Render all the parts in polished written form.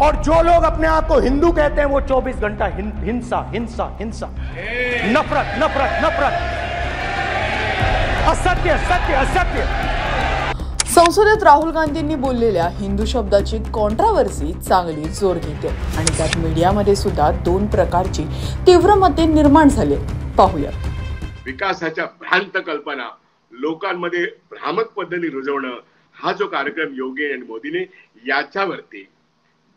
और जो लोग अपने आप को हिंदू कहते हैं वो 24 घंटा हिंसा हिंसा हिंसा, नफरत नफरत नफरत, असत्य सत्य असत्य। संसदेत राहुल गांधींनी बोललेल्या हिंदू शब्दाची कॉन्ट्राव्हर्सी चांगली जोर घेते आणि त्यात मीडियामध्ये सुद्धा दोन प्रकारची तीव्र मते निर्माण झाली। पाहूया। विकासाच्या भ्रांत कल्पना लोकांमध्ये भ्रामक पद्धतीने रुजवणं हा जो कार्यक्रम योगी आणि मोदीने याच्यावरती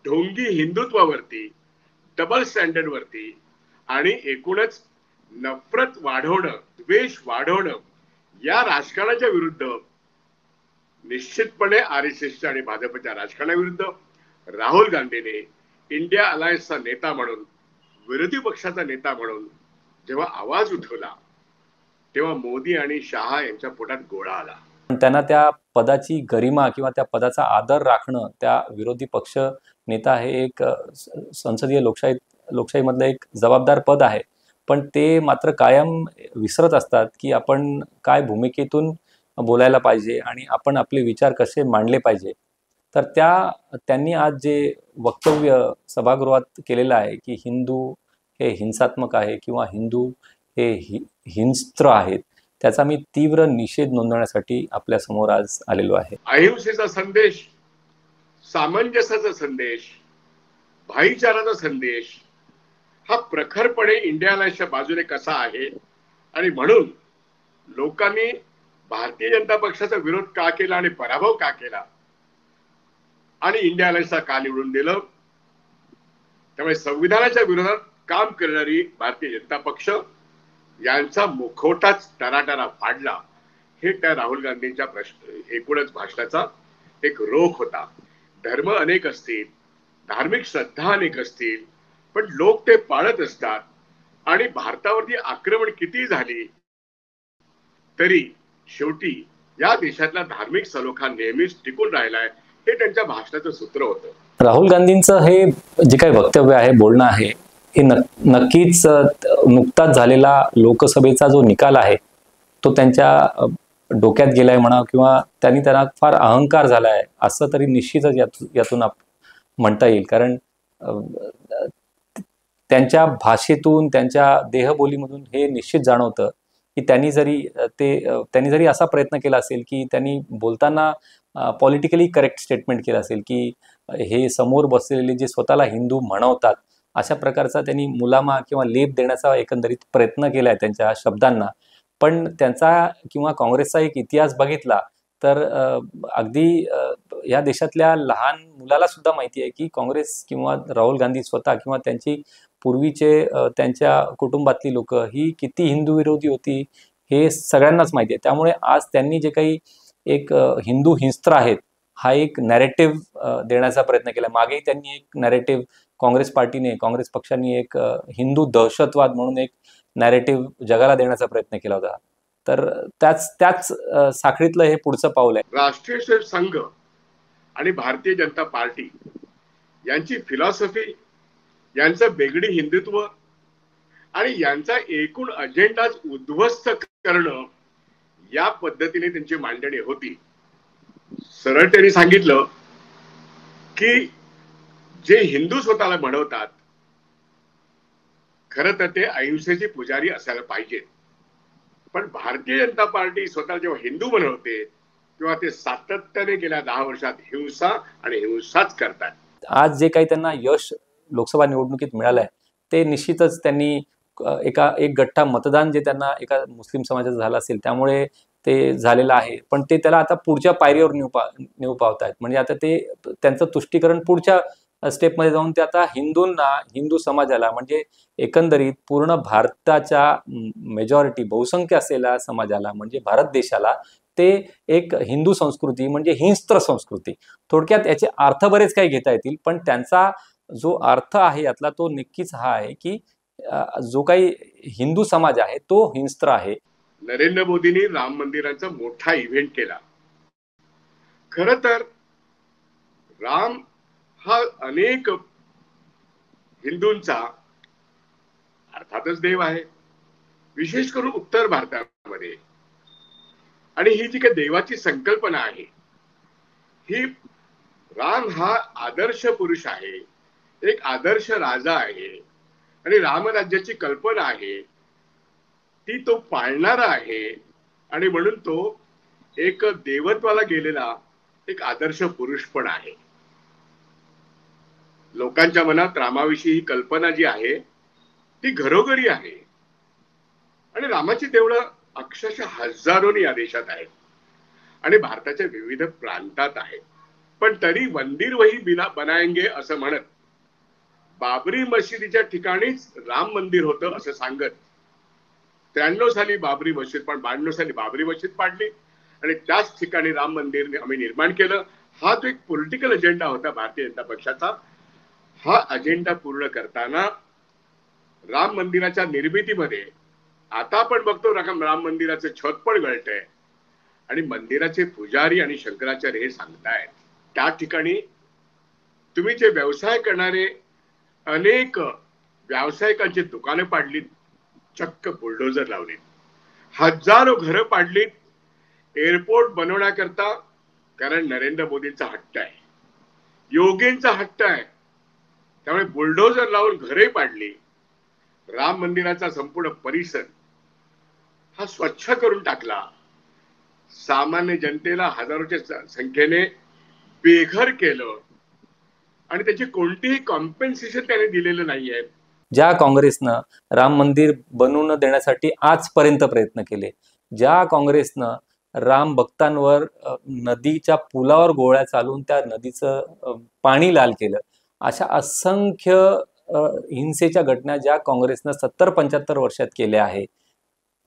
ढोंगी हिंदुत्वावरती, डबल स्टँडर्ड वरती आणि एकूणच नफरत वाढवणं, द्वेष वाढवणं या राजकारणाच्या विरुद्ध निश्चितपणे आरएसएसच्या आणि भाजपच्या राजकारणाविरुद्ध राहुल गांधीने इंडिया अलायन्सचा नेता म्हणून, विरोधी पक्षाचा नेता म्हणून जेव्हा आवाज उठवला तेव्हा मोदी आणि शहा यांच्या पोटात गोळा आला। त्यांना त्या पदाची गरिमा किंवा त्या पदाचा आदर राखणं, त्या विरोधी पक्ष नेता हे एक संसदीय लोकशाहीमधलं एक जबाबदार पद आहे, पण ते मात्र कायम विसरत असतात की आपण काय भूमिकेतून बोलायला पाहिजे आणि आपण आपले विचार कसे मांडले पाहिजे। तर त्यांनी आज जे वक्तव्य सभागृहात केलेलं आहे की हिंदू हे हिंसात्मक आहे किंवा हिंदू हे हिंस्त्र आहेत, त्याचा मी तीव्र निषेध नोंदवण्यासाठी आपल्या समोर आज आलेलो आहे। अहिंसेचा संदेश, सामंजस्याचा संदेश, भाईचाराचा संदेश हा प्रखरपणे इंडिया अलायन्सच्या बाजूने कसा आहे आणि म्हणून लोकांनी भारतीय जनता पक्षाचा विरोध का केला आणि पराभव का केला आणि इंडिया अलायन्सला का निवडून दिलं, त्यामुळे संविधानाच्या विरोधात काम करणारी भारतीय जनता पक्ष यांचा मुखवटाच टराटरा फाडला। हे त्या राहुल गांधींच्या एकूणच भाषणाचा एक रोख होता। धर्म अनेक असतील, धार्मिक श्रद्धा अनेक असतील, पण लोक ते पाळत असतात आणि भारतावरती आक्रमण किती झाली तरी शेवटी या देशातला धार्मिक सलोखा नेहमीच टिकून राहिलाय, हे त्यांच्या भाषणाचं सूत्र होतं। राहुल गांधींचं हे जे काही वक्तव्य आहे, बोलणं आहे, हे नक्कीच नुकताच झालेला लोकसभेचा जो निकाल आहे तो त्यांच्या डोक्यात गेलाय म्हणा किंवा त्यांना फार अहंकार झालाय असं तरी निश्चितच यातून म्हणता येईल। कारण त्यांच्या भाषेतून, त्यांच्या देहबोलीमधून हे निश्चित जाणवतं की त्यांनी जरी असा प्रयत्न केला असेल की त्यांनी बोलताना पॉलिटिकली करेक्ट स्टेटमेंट केलं असेल की हे समोर बसलेले जे स्वतःला हिंदू म्हणवतात अशा प्रकारचा त्यांनी मुलामा किंवा लेप देण्याचा एकंदरीत प्रयत्न केलाय त्यांच्या शब्दांना, पण त्यांचा किंवा काँग्रेसचा एक इतिहास बघितला तर अगदी या देशातल्या लहान मुलाला सुद्धा माहिती आहे की काँग्रेस किंवा राहुल गांधी स्वतः किंवा त्यांची पूर्वीचे त्यांच्या कुटुंबातली लोक ही किती हिंदू विरोधी होती हे सगळ्यांनाच माहिती आहे। त्यामुळे आज त्यांनी जे काही एक हिंदू हिंस्त्र आहेत हा एक नॅरेटिव्ह देण्याचा प्रयत्न केला। मागेही त्यांनी एक नॅरेटिव्ह काँग्रेस पार्टीने, काँग्रेस पक्षांनी एक हिंदू दहशतवाद म्हणून एक नॅरेटिव्ह जगाला देण्याचा प्रयत्न केला होता। तर त्याच साखळीतलं हे पुढचं पाऊल आहे। राष्ट्रीय स्वयंसेवक संघ आणि भारतीय जनता पार्टी यांची फिलॉसॉफी, यांचं बेगडी हिंदुत्व आणि यांचा एकूण अजेंडाच उद्ध्वस्त करणं या पद्धतीने त्यांची मांडणी होती। सरळ त्यांनी सांगितलं की जे हिंदू स्वतःला म्हणवतात खरं तर ते अहिंसेचे पुजारी असायला पाहिजेत, पण भारतीय जनता पार्टी स्वतःला जेव्हा हिंदू बनवते तेव्हा ते सातत्याने गेल्या 10 वर्षात हिंसा आणि हिंसाच करतात। आज जे काही त्यांना यश लोकसभा निवडणुकीत मिळालंय ते निश्चितच त्यांनी एक गठ्ठा मतदान जे त्यांना एका मुस्लिम समाजाचं झालं असेल त्यामुळे ते झालेलं आहे, पण ते त्याला आता पुढच्या पायरीवर नेऊ पावतायत। म्हणजे आता ते त्यांचं तुष्टीकरण पुढच्या स्टेपमध्ये जाऊन ते आता हिंदूंना, हिंदू समाजाला म्हणजे एकंदरीत पूर्ण भारताच्या मेजॉरिटी बहुसंख्य असलेल्या समाजाला म्हणजे भारत देशाला ते एक हिंदू संस्कृती म्हणजे हिंस्त्र संस्कृती, थोडक्यात याचे अर्थ बरेच काही घेता येतील, पण त्यांचा जो अर्थ आहे यातला तो नक्कीच हा आहे की जो काही हिंदू समाज आहे तो हिंस्त्र आहे। नरेंद्र मोदींनी राम मंदिराचा मोठा इव्हेंट केला। खरं तर राम हा अनेक हिंदूंचा अर्थातच देव आहे, विशेष करून उत्तर भारतामध्ये, आणि ही जी काही देवाची संकल्पना आहे ही राम हा आदर्श पुरुष आहे, एक आदर्श राजा आहे आणि रामराज्याची कल्पना आहे ती तो पाळणारा आहे आणि म्हणून तो एक देवत्वाला गेलेला एक आदर्श पुरुष पण आहे. लोकांच्या मनात रामाविषयी ही कल्पना जी आहे ती घरोघरी आहे आणि रामाची देवळं अक्षरशः हजारोनी या देशात आहेत आणि भारताच्या विविध प्रांतात आहेत. पण तरी मंदिर वही बिना बनाएंगे असं म्हणत बाबरी मशिदीच्या ठिकाणीच राम मंदिर होतं असं सांगत 93 साली बाबरी मशीद पण 92 साली बाबरी मशीद पाडली आणि त्याच ठिकाणी राम मंदिर आम्ही निर्माण केलं. हा तो एक पॉलिटिकल अजेंडा होता भारतीय जनता पक्षाचा. हा अजेंडा पूर्ण करताना राम मंदिराच्या निर्मितीमध्ये आता आपण बघतो राम मंदिराचं छत पण गळतंय आणि मंदिराचे पुजारी आणि शंकराचार्य हे सांगतायत त्या ठिकाणी तुम्ही जे व्यवसाय करणारे अनेक व्यावसायिकांची दुकानं पाडलीत, चक्क बुलडोजर लावलीत, हजारो घरं पाडलीत एअरपोर्ट बनवण्याकरता, कारण नरेंद्र मोदींचा हट्ट आहे, योगींचा हट्ट आहे, त्यामुळे बुलडोजर लावून घरे पाडली. राम मंदिराचा संपूर्ण परिसर हा स्वच्छ करून टाकला. सामान्य जनतेला हजारोच्या संख्येने बेघर केलं आणि त्याची कोणतीही कॉम्पेन्सेशन त्याने दिलेलं नाहीये. ज्या काँग्रेसनं राम मंदिर बनवून देण्यासाठी आजपर्यंत प्रयत्न केले, ज्या काँग्रेसनं राम भक्तांवर नदीच्या पुलावर गोळ्या चालून त्या नदीचं पाणी लाल केलं, अशा असंख्य हिंसेच्या घटना ज्या काँग्रेसनं 70-75 वर्षात केल्या आहे,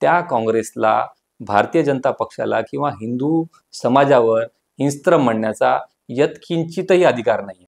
त्या काँग्रेसला, भारतीय जनता पक्षाला किंवा हिंदू समाजावर हिंस्त्र म्हणण्याचा यत्किंचितही अधिकार नाही.